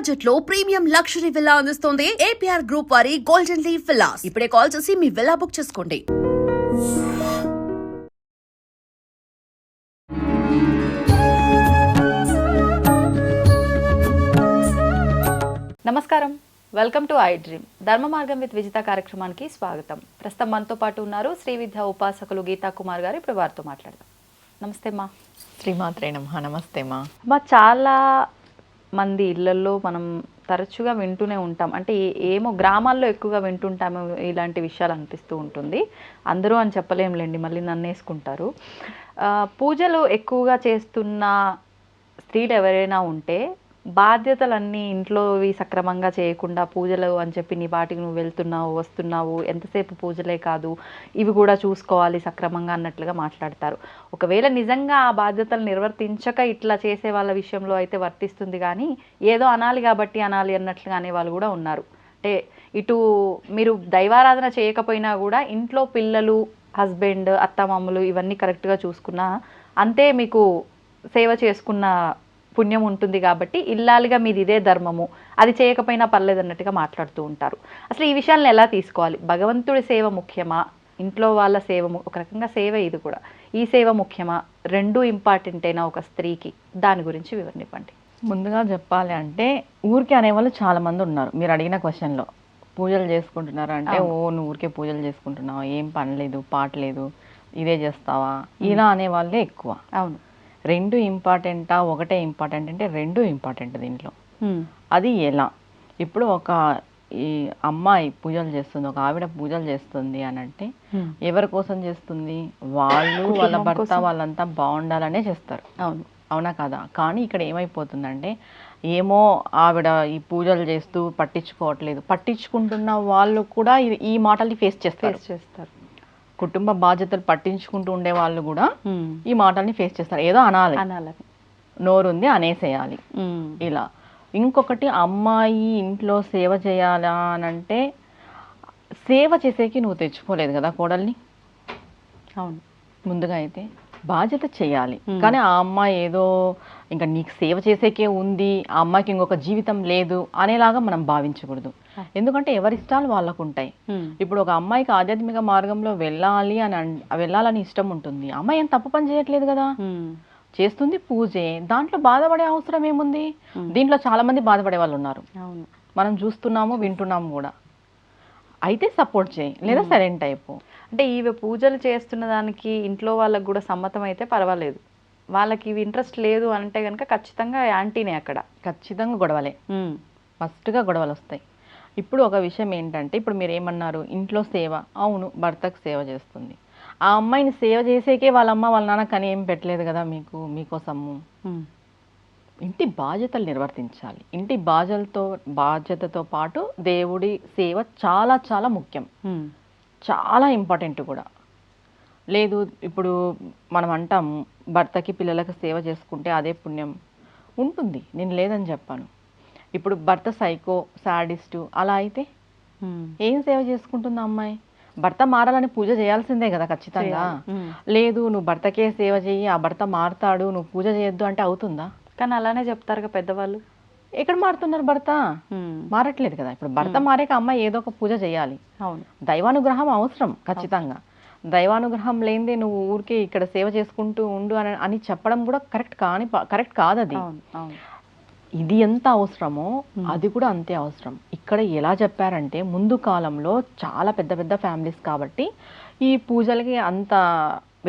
Budget లో premium luxury villa అందిస్తోంది APR group వారి గోల్డెన్ లీఫ్ విల్లాస్. ఇప్పుడే కాల్ చేసి మీ విల్లా బుక్ చేసుకోండి. నమస్కారం, వెల్కమ్ టు ఐ డ్రీమ్. ధర్మ మార్గం విత్ విజిత కార్యక్రమానికి స్వాగతం. ప్రస్తుతం మనతో పాటు ఉన్నారు శ్రీ విద్యా ఉపాసకులు గీతా కుమార్ గారు. ఇప్పుడు వారితో మాట్లాడదాం. నమస్తే మా. శ్రీమాత్రే నమః. నమస్తే మా. చాలా మంది ఇళ్లలో మనం తరచుగా వింటూనే ఉంటాం, అంటే ఏమో గ్రామాల్లో ఎక్కువగా వింటుంటాము ఇలాంటి విషయాలు అనిపిస్తూ ఉంటుంది. అందరూ అని చెప్పలేంలేండి, మళ్ళీ నన్ను వేసుకుంటారు. పూజలు ఎక్కువగా చేస్తున్న స్త్రీలు ఎవరైనా ఉంటే బాధ్యతలన్నీ ఇంట్లోవి సక్రమంగా చేయకుండా పూజలు అని చెప్పి నీ బాటికి నువ్వు వెళ్తున్నావు వస్తున్నావు, ఎంతసేపు పూజలే కాదు ఇవి కూడా చూసుకోవాలి సక్రమంగా అన్నట్లుగా మాట్లాడతారు. ఒకవేళ నిజంగా ఆ బాధ్యతలు నిర్వర్తించక ఇట్లా చేసే వాళ్ళ విషయంలో అయితే వర్తిస్తుంది, కానీ ఏదో అనాలి కాబట్టి అనాలి అన్నట్లుగా అనేవాళ్ళు కూడా ఉన్నారు. అంటే ఇటు మీరు దైవారాధన చేయకపోయినా కూడా ఇంట్లో పిల్లలు, హస్బెండ్, అత్తమామలు ఇవన్నీ కరెక్ట్గా చూసుకున్నా అంతే మీకు సేవ చేసుకున్న పుణ్యం ఉంటుంది. కాబట్టి ఇల్లాలిగా మీది ఇదే ధర్మము, అది చేయకపోయినా పర్లేదు అన్నట్టుగా మాట్లాడుతూ ఉంటారు. అసలు ఈ విషయాలను ఎలా తీసుకోవాలి? భగవంతుడి సేవ ముఖ్యమా, ఇంట్లో వాళ్ళ సేవ ఒక రకంగా సేవ ఇది కూడా, ఈ సేవ ముఖ్యమా? రెండూ ఇంపార్టెంటేనా ఒక స్త్రీకి? దాని గురించి వివరణ ఇవ్వండి. ముందుగా చెప్పాలి అంటే ఊరికే అనేవాళ్ళు చాలా మంది ఉన్నారు. మీరు అడిగిన క్వశ్చన్లో పూజలు చేసుకుంటున్నారు అంటే నువ్వు ఊరికే పూజలు చేసుకుంటున్నావు, ఏం పని లేదు పాట లేదు, ఇదే చేస్తావా, ఇలా అనేవాళ్ళే ఎక్కువ. అవును. రెండు ఇంపార్టెంటా ఒకటే ఇంపార్టెంట్ అంటే రెండు ఇంపార్టెంట్ దీంట్లో. అది ఎలా? ఇప్పుడు ఒక ఈ అమ్మాయి పూజలు చేస్తుంది, ఒక ఆవిడ పూజలు చేస్తుంది అని అంటే ఎవరి కోసం చేస్తుంది? వాళ్ళు, వాళ్ళ భర్త, వాళ్ళంతా బాగుండాలనే చేస్తారు. అవును, అవునా కదా? కానీ ఇక్కడ ఏమైపోతుందంటే ఏమో ఆవిడ ఈ పూజలు చేస్తూ పట్టించుకోవట్లేదు, పట్టించుకుంటున్న వాళ్ళు కూడా ఈ మాటల్ని ఫేస్ చేస్తారు. కుటుంబ బాధ్యతలు పట్టించుకుంటూ ఉండే వాళ్ళు కూడా ఈ మాటల్ని ఫేస్ చేస్తారు. ఏదో అనాలి, నోరుంది అనేసేయాలి ఇలా. ఇంకొకటి, అమ్మాయి ఇంట్లో సేవ చేయాలా అనంటే సేవ చేసేకి నువ్వు తెచ్చుకోలేదు కదా కోడల్ని. అవును, ముందుగా అయితే బాధ్యత చేయాలి. కానీ ఆ అమ్మాయి ఏదో ఇంకా నీకు సేవ చేసేకే ఉంది, ఆ అమ్మాయికి ఇంకొక జీవితం లేదు అనేలాగా మనం భావించకూడదు. ఎందుకంటే ఎవరి ఇష్టాలు వాళ్ళకు ఉంటాయి. ఇప్పుడు ఒక అమ్మాయికి ఆధ్యాత్మిక మార్గంలో వెళ్ళాలని ఇష్టం ఉంటుంది. అమ్మాయి ఏం తప్పు పని చేయట్లేదు కదా, చేస్తుంది పూజే, దాంట్లో బాధపడే అవసరం ఏముంది? దీంట్లో చాలా మంది బాధపడే వాళ్ళు ఉన్నారు, మనం చూస్తున్నాము వింటున్నాము కూడా. అయితే సపోర్ట్ చేయి, లేదా సైలెంట్ అయిపో. అంటే ఇవి పూజలు చేస్తున్న దానికి ఇంట్లో వాళ్ళకి కూడా సమ్మతం అయితే పర్వాలేదు, వాళ్ళకి ఇవి ఇంట్రెస్ట్ లేదు అంటే కనుక ఖచ్చితంగా యాంటీనే, అక్కడ ఖచ్చితంగా గొడవలే, ఫస్ట్గా గొడవలు వస్తాయి. ఇప్పుడు ఒక విషయం ఏంటంటే, ఇప్పుడు మీరు ఏమన్నారు, ఇంట్లో సేవ, అవును భర్తకు సేవ చేస్తుంది. ఆ అమ్మాయిని సేవ చేసేకే వాళ్ళ అమ్మ వాళ్ళ నాన్న కానీ ఏం పెట్టలేదు కదా మీకోసము. ఇంటి బాధ్యతలు నిర్వర్తించాలి. ఇంటి బాధ్యతతో పాటు దేవుడి సేవ చాలా చాలా ముఖ్యం, చాలా ఇంపార్టెంట్ కూడా. లేదు ఇప్పుడు మనం అంటాము భర్తకి పిల్లలకు సేవ చేసుకుంటే అదే పుణ్యం ఉంటుంది, నేను లేదని చెప్పాను. ఇప్పుడు భర్త సైకో, సాడిస్టు అలా అయితే ఏం సేవ చేసుకుంటుంది అమ్మాయి? భర్త మారాలని పూజ చేయాల్సిందే కదా ఖచ్చితంగా. లేదు నువ్వు భర్తకే సేవ చేయి, ఆ భర్త మారుతాడు, నువ్వు పూజ చేయొద్దు అంటే అవుతుందా? కానీ అలానే చెప్తారు కదా పెద్దవాళ్ళు. ఎక్కడ మారుతున్నారు? భర్త మారట్లేదు కదా. ఇప్పుడు భర్త మారాక అమ్మాయి ఏదో ఒక పూజ చేయాలి. అవును, దైవానుగ్రహం అవసరం ఖచ్చితంగా. దైవానుగ్రహం లేనిదే నువ్వు ఊరికే ఇక్కడ సేవ చేసుకుంటూ ఉండు అని చెప్పడం కూడా కరెక్ట్ కాదు. అది ఇది ఎంత అవసరమో అది కూడా అంతే అవసరం. ఇక్కడ ఎలా చెప్పారంటే, ముందు కాలంలో చాలా పెద్ద పెద్ద ఫ్యామిలీస్ కాబట్టి ఈ పూజలకి అంత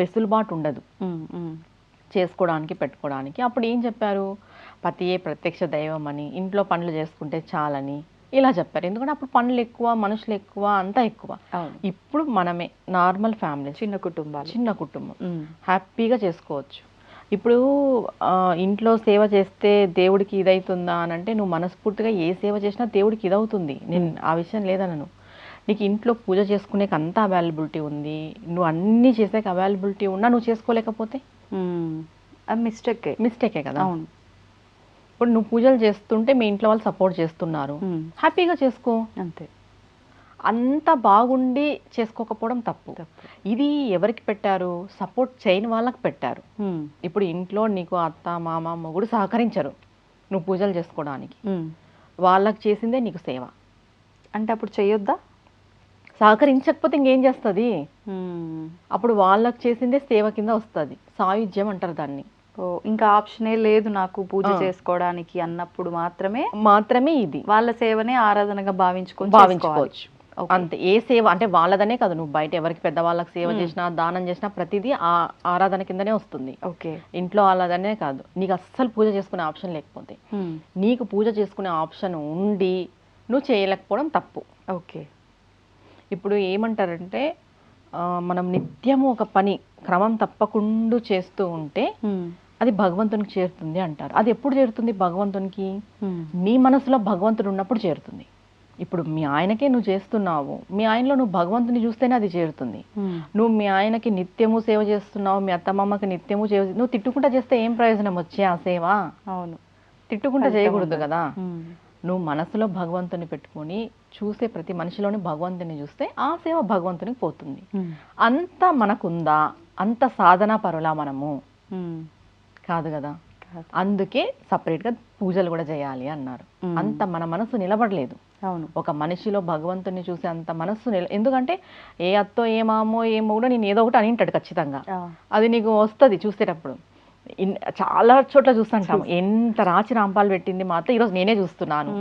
వెసులుబాటు ఉండదు చేసుకోవడానికి, పెట్టుకోవడానికి. అప్పుడు ఏం చెప్పారు? పతియే ప్రత్యక్ష దైవం అని, ఇంట్లో పనులు చేసుకుంటే చాలని ఇలా చెప్పారు. ఎందుకంటే అప్పుడు పనులు ఎక్కువ, మనుషులు ఎక్కువ, అంతా ఎక్కువ. ఇప్పుడు మనమే నార్మల్ ఫ్యామిలీ, చిన్న కుటుంబం హ్యాపీగా చేసుకోవచ్చు. ఇప్పుడు ఇంట్లో సేవ చేస్తే దేవుడికి ఇదవుతుందా అని అంటే, నువ్వు మనస్ఫూర్తిగా ఏ సేవ చేసినా దేవుడికి ఇదవుతుంది, నేను ఆ విషయం లేదనను. నీకు ఇంట్లో పూజ చేసుకునేకి అంత అవైలబిలిటీ ఉంది, నువ్వు అన్నీ చేసేకి అవైలబిలిటీ ఉన్నా నువ్వు చేసుకోలేకపోతే మిస్టేకే కదా. అవును. ఇప్పుడు నువ్వు పూజలు చేస్తుంటే మీ ఇంట్లో వాళ్ళు సపోర్ట్ చేస్తున్నారు, హ్యాపీగా చేసుకో అంతే. అంత బాగుండి చేసుకోకపోవడం తప్పు. ఇది ఎవరికి పెట్టారు? సపోర్ట్ చేయని వాళ్ళకి పెట్టారు. ఇప్పుడు ఇంట్లో నీకు అత్త, మామ, మొగుడు సహకరించరు నువ్వు పూజలు చేసుకోవడానికి, వాళ్ళకి చేసిందే నీకు సేవ. అంటే అప్పుడు చేయొద్దా? సహకరించకపోతే ఇంకేం చేస్తుంది? అప్పుడు వాళ్ళకి చేసిందే సేవ కింద వస్తుంది. సాయుధ్యం అంటారు దాన్ని. ఓ, ఇంకా ఆప్షనే లేదు నాకు పూజ చేసుకోవడానికి అన్నప్పుడు మాత్రమే ఇది వాళ్ళ సేవనే ఆరాధనగా భావించుకోవచ్చు. అంతే. ఏ సేవ అంటే వాళ్ళదనే కాదు, నువ్వు బయట ఎవరికి పెద్దవాళ్ళకి సేవ చేసినా దానం చేసినా ప్రతిదీ ఆ ఆరాధన కిందనే వస్తుంది. ఓకే. ఇంట్లో వాళ్ళదనే కాదు, నీకు అస్సలు పూజ చేసుకునే ఆప్షన్ లేకపోతే, నీకు పూజ చేసుకునే ఆప్షన్ ఉండి నువ్వు చేయలేకపోవడం తప్పు. ఓకే. ఇప్పుడు ఏమంటారంటే మనం నిత్యము ఒక పని క్రమం తప్పకుండా చేస్తూ ఉంటే అది భగవంతునికి చేరుతుంది అంటారు. అది ఎప్పుడు చేరుతుంది భగవంతునికి? నీ మనసులో భగవంతుడు ఉన్నప్పుడు చేరుతుంది. ఇప్పుడు మీ ఆయనకే నువ్వు చేస్తున్నావు, మీ ఆయనలో నువ్వు భగవంతుని చూస్తేనే అది చేరుతుంది. నువ్వు మీ ఆయనకి నిత్యము సేవ చేస్తున్నావు, మీ అత్తమ్మకి నిత్యము సేవ, నువ్వు తిట్టుకుంటా చేస్తే ఏం ప్రయోజనం వచ్చే ఆ సేవ? అవును, తిట్టుకుంటా చేయకూడదు కదా. నువ్వు మనసులో భగవంతుని పెట్టుకొని చూసే ప్రతి మనిషిలోని భగవంతుని చూస్తే ఆ సేవ భగవంతునికి పోతుంది. అంత మనకుందా? అంత సాధనా పరులా మనము? కాదు కదా. అందుకే సపరేట్గా పూజలు కూడా చేయాలి అన్నారు. అంత మన మనసు నిలబడలేదు. అవును. ఒక మనిషిలో భగవంతుని చూసే అంత మనస్సు ఎందుకంటే ఏ అత్తో ఏ మామో ఏమో కూడా నేను ఏదో ఒకటి అని ఉంటాడు ఖచ్చితంగా. అది నీకు వస్తుంది చూసేటప్పుడు. చాలా చోట్ల చూస్తుంటాం, ఎంత రాచి రాంపాలు పెట్టింది మాత్రం ఈరోజు నేనే చూస్తున్నాను,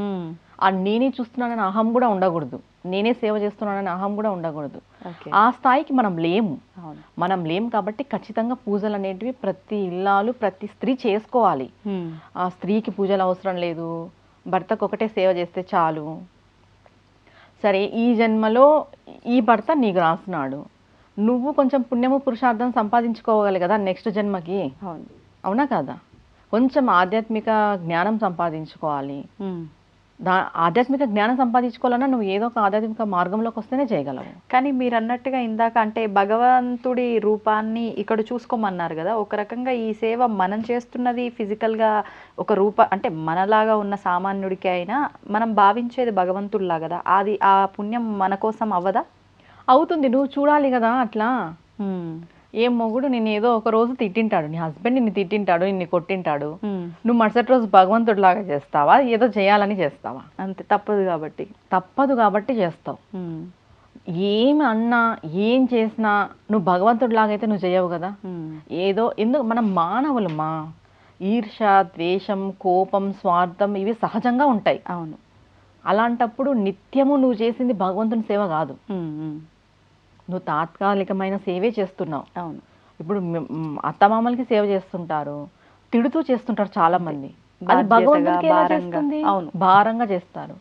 ఆ నేనే చూస్తున్నానని అహం కూడా ఉండకూడదు, నేనే సేవ చేస్తున్నానని అహం కూడా ఉండకూడదు. ఆ స్థాయికి మనం లేము కాబట్టి ఖచ్చితంగా పూజలు అనేటివి ప్రతి ఇల్లాలు ప్రతి స్త్రీ చేసుకోవాలి. ఆ స్త్రీకి పూజలు అవసరం లేదు, భర్తకు ఒకటే సేవ చేస్తే చాలు. సరే, ఈ జన్మలో ఈ భర్త నీకు రాస్తున్నాడు, నువ్వు కొంచెం పుణ్యము పురుషార్థం సంపాదించుకోవాలి కదా నెక్స్ట్ జన్మకి. అవునా కదా. కొంచెం ఆధ్యాత్మిక జ్ఞానం సంపాదించుకోవాలి. ఆధ్యాత్మిక జ్ఞానం సంపాదించుకోవాలన్నా నువ్వు ఏదో ఒక ఆధ్యాత్మిక మార్గంలోకి వస్తేనే చేయగలవు. కానీ మీరు అన్నట్టుగా ఇందాక అంటే భగవంతుడి రూపాన్ని ఇక్కడ చూసుకోమన్నారు కదా, ఒక రకంగా ఈ సేవ మనం చేస్తున్నది ఫిజికల్గా ఒక అంటే మనలాగా ఉన్న సామాన్యుడికి అయినా మనం భావించేది భగవంతుడిలా కదా, అది ఆ పుణ్యం మన కోసం అవ్వదా? అవుతుంది. నువ్వు చూడాలి కదా. అట్లా ఏ మొగుడు నేను ఏదో ఒక రోజు తిట్టింటాడు, నీ హస్బెండ్ నిన్ను తిట్టింటాడు, నిన్ను కొట్టింటాడు, నువ్వు మరుసటి రోజు భగవంతుడి లాగా చేస్తావా? ఏదో చేయాలని చేస్తావా? అంతే, తప్పదు కాబట్టి చేస్తావు. ఏమి అన్నా ఏం చేసినా నువ్వు భగవంతుడి లాగా అయితే నువ్వు చేయవు కదా. ఏదో ఎందుకు మనం మానవులమా, ఈర్ష, ద్వేషం, కోపం, స్వార్థం ఇవి సహజంగా ఉంటాయి. అవును. అలాంటప్పుడు నిత్యము నువ్వు చేసింది భగవంతుని సేవ కాదు, నువ్వు తాత్కాలికమైన సేవే చేస్తున్నావు. అవును. ఇప్పుడు అత్తమామలకి సేవ చేస్తుంటారు, తిడుతూ చేస్తుంటారు చాలా మంది. అది భగవంతునికి ఎలా చేస్తుంది? భారంగా చేస్తారు.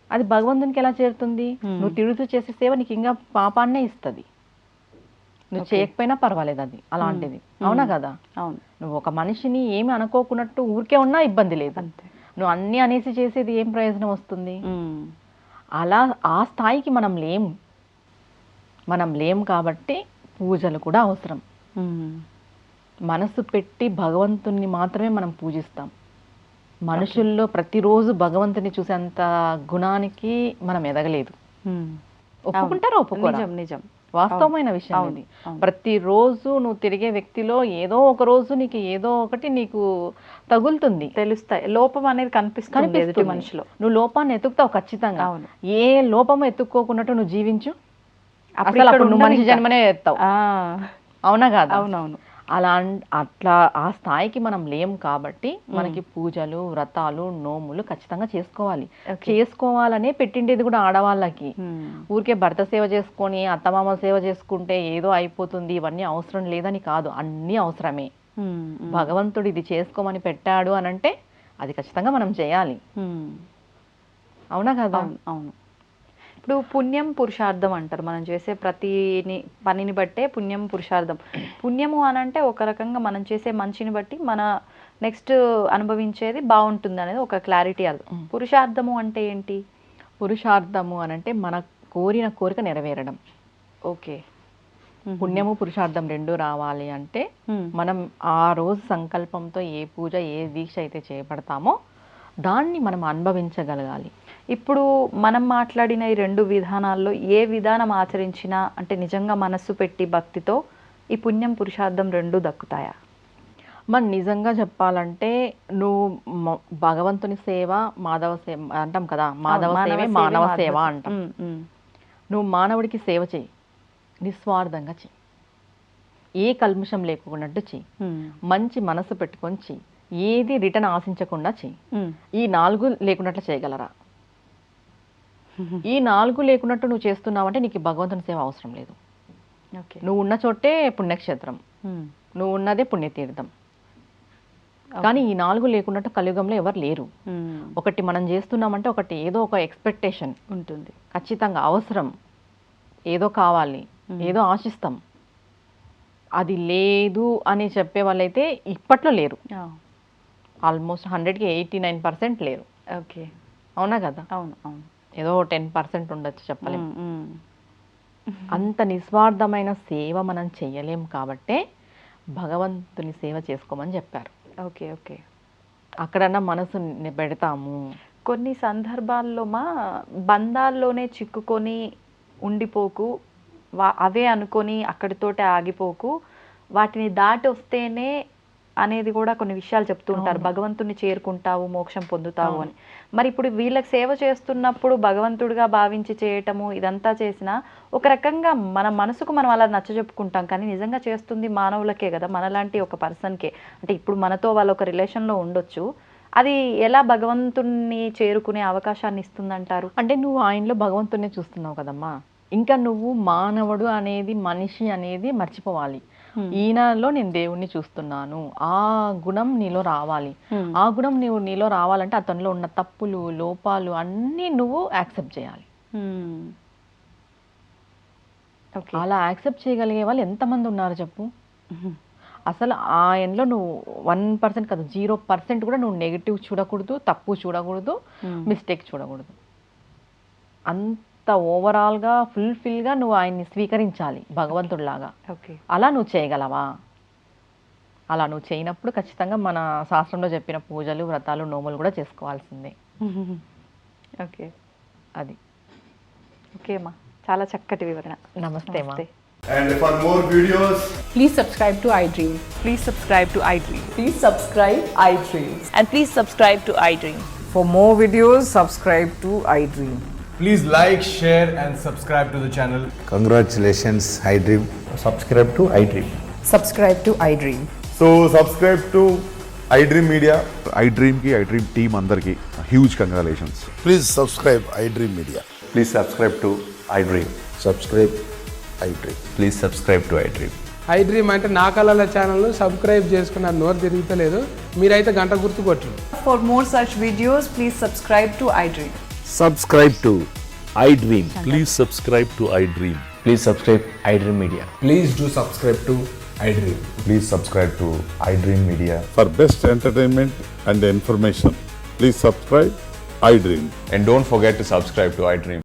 అది భగవంతునికి ఎలా చేరుతుంది? నువ్వు తిడుతూ చేసే సేవ నీకు ఇంకా పాపాన్నే ఇస్తుంది. నువ్వు చేయకపోయినా పర్వాలేదు అది అలాంటిది. అవునా కదా. అవును. నువ్వు ఒక మనిషిని ఏమి అనుకోకున్నట్టు ఊరికే ఉన్నా ఇబ్బంది లేదు. నువ్వు అన్ని అనేసి చేసేది ఏం ప్రయోజనం వస్తుంది? అలా ఆ స్థాయికి మనం లేము కాబట్టి పూజలు కూడా అవసరం. మనసు పెట్టి భగవంతుని మాత్రమే మనం పూజిస్తాం. మనుషుల్లో ప్రతిరోజు భగవంతుని చూసేంత గుణానికి మనం ఎదగలేదు. ఒప్పుకుంటారా? ఒప్పుకోరా? నిజం, వాస్తవమైన విషయం ఇది. ప్రతిరోజు నువ్వు తిరిగే వ్యక్తిలో ఏదో ఒక రోజు నీకు ఏదో ఒకటి నీకు తగులుతుంది, తెలుస్తాయి. లోపం అనేది కనిపిస్తుంది మనిషిలో. నువ్వు లోపాన్ని ఎత్తుకుతావు ఖచ్చితంగా. ఏ లోపము ఎత్తుక్కోకున్నట్టు నువ్వు జీవించు, నువ్వు మనిషి జన్మనే ఎత్తావు. అవునా కాదు. అవునవును. అట్లా ఆ స్థాయికి మనం లేం కాబట్టి మనకి పూజలు, వ్రతాలు, నోములు ఖచ్చితంగా చేసుకోవాలనే పెట్టిండేది కూడా ఆడవాళ్ళకి. ఊరికే భర్త సేవ చేసుకొని అత్తమామ సేవ చేసుకుంటే ఏదో అయిపోతుంది, ఇవన్నీ అవసరం లేదని కాదు, అన్నీ అవసరమే. భగవంతుడు ఇది చేసుకోమని పెట్టాడు అని అంటే అది ఖచ్చితంగా మనం చేయాలి. అవునా కదా. అవును. ఇప్పుడు పుణ్యం పురుషార్థం అంటారు, మనం చేసే ప్రతి పనిని బట్టే పుణ్యం పురుషార్థం. పుణ్యము అని అంటే ఒక రకంగా మనం చేసే మంచిని బట్టి మన నెక్స్ట్ అనుభవించేది బాగుంటుంది అనేది ఒక క్లారిటీ. అది పురుషార్థము అంటే ఏంటి? పురుషార్థము అని అంటే మన కోరిన కోరిక నెరవేరడం. ఓకే. పుణ్యము పురుషార్థం రెండు రావాలి అంటే మనం ఆ రోజు సంకల్పంతో ఏ పూజ ఏ దీక్ష అయితే చేపడతామో దాన్ని మనం అనుభవించగలగాలి. ఇప్పుడు మనం మాట్లాడిన ఈ రెండు విధానాల్లో ఏ విధానం ఆచరించినా అంటే నిజంగా మనస్సు పెట్టి భక్తితో ఈ పుణ్యం పురుషార్థం రెండు దక్కుతాయా? మరి నిజంగా చెప్పాలంటే నువ్వు భగవంతుని సేవ మాధవ సేవ అంటాం కదా, మాధవ సేవే మానవ సేవ అంటాం. నువ్వు మానవుడికి సేవ చెయ్యి, నిస్వార్థంగా చెయ్యి, ఏ కల్మషం లేకున్నట్టు చెయ్యి, మంచి మనసు పెట్టుకొని చెయ్యి, ఏది రిటర్న్ ఆశించకుండా చెయ్యి. ఈ 4 లేకున్నట్లు చేయగలరా? ఈ 4 లేకున్నట్టు నువ్వు చేస్తున్నావంటే నీకు భగవంతుని సేవ అవసరం లేదు. నువ్వు ఉన్న చోటే పుణ్యక్షేత్రం, నువ్వు ఉన్నదే పుణ్యతీర్థం. కానీ ఈ 4 లేకున్నట్టు కలియుగంలో ఎవరు లేరు. ఒకటి మనం చేస్తున్నామంటే ఒకటి ఏదో ఒక ఎక్స్పెక్టేషన్ ఉంటుంది, ఖచ్చితంగా అవసరం, ఏదో కావాలి, ఏదో ఆశిస్తాం. అది లేదు అని చెప్పే వాళ్ళైతే ఇప్పట్లో లేరు. ఆల్మోస్ట్ 100కి 89% లేరు. ఓకే, అవునా కదా? అవును అవును. ఏదో 10% ఉండొచ్చు, చెప్పలేము. అంత నిస్వార్థమైన సేవ మనం చెయ్యలేం కాబట్టే భగవంతుని సేవ చేసుకోమని చెప్పారు. Okay okay. అక్కడన్నా మనసు పెడతాము. కొన్ని సందర్భాల్లో బంధాల్లోనే చిక్కుకొని ఉండిపోకు, అవే అనుకొని అక్కడితోటే ఆగిపోకు, వాటిని దాటి వస్తేనే అనేది కూడా కొన్ని విషయాలు చెప్తూ ఉంటారు. భగవంతుని చేరుకుంటావు, మోక్షం పొందుతావు అని. మరి ఇప్పుడు వీళ్ళకి సేవ చేస్తున్నప్పుడు భగవంతుడిగా భావించి చేయటము ఇదంతా చేసినా ఒక రకంగా మన మనసుకు మనం అలా నచ్చజెప్పుకుంటాం, కానీ నిజంగా చేస్తుంది మానవులకే కదా, మనలాంటి ఒక పర్సన్కే. అంటే ఇప్పుడు మనతో వాళ్ళ ఒక రిలేషన్లో ఉండొచ్చు, అది ఎలా భగవంతుణ్ణి చేరుకునే అవకాశాన్ని ఇస్తుందంటారు? అంటే నువ్వు ఆయనలో భగవంతుడిని చూస్తున్నావు కదమ్మా, ఇంకా నువ్వు మానవుడు అనేది, మనిషి అనేది మర్చిపోవాలి. ఈయనలో నేను దేవుణ్ణి చూస్తున్నాను, ఆ గుణం నీలో రావాలి. ఆ గుణం నీలో రావాలంటే అతనిలో ఉన్న తప్పులు, లోపాలు అన్నీ నువ్వు యాక్సెప్ట్ చేయాలి. అలా యాక్సెప్ట్ చేయగలిగే వాళ్ళు ఎంతమంది ఉన్నారు చెప్పు? అసలు ఆయనలో నువ్వు 1% కాదు, 0% కూడా నువ్వు నెగిటివ్ చూడకూడదు, తప్పు చూడకూడదు, మిస్టేక్ చూడకూడదు. అంత ఓవరాల్గా ఫుల్ఫిల్గా నువ్వు ఆయన్ని స్వీకరించాలి భగవంతుడిలాగా. అలా నువ్వు చేయగలవా? అలా నువ్వు చేయనప్పుడు ఖచ్చితంగా మన శాస్త్రంలో చెప్పిన పూజలు, వ్రతాలు, నోములు కూడా చేసుకోవాల్సిందే. ఓకే, అది. ఓకే అమ్మా, చాలా చక్కటి వివరణ. నమస్తే అమ్మా. And for more videos, Please subscribe to iDream. Please subscribe to iDream. Please subscribe iDream. And please subscribe to iDream. For more videos, subscribe to iDream. please like, share and subscribe to the channel. Congratulations, iDream. Subscribe to iDream. Subscribe to iDream. So subscribe to iDream Media. iDream team అందరికి huge congratulations. Please subscribe iDream Media. Please subscribe to iDream. Subscribe iDream. Please subscribe to iDream. iDream అంటే నా కళల ఛానల్ను subscribe చేసుకున్న నోరు తిరుగుతలేదు, మీరైతే గంట గుర్తు కొట్టండి. For more such videos, please subscribe to iDream. Subscribe to iDream. Please subscribe to iDream. Please subscribe iDream Media. Please do subscribe to iDream. Please subscribe to iDream Media. For best entertainment and information, please subscribe iDream. And don't forget to subscribe to iDream.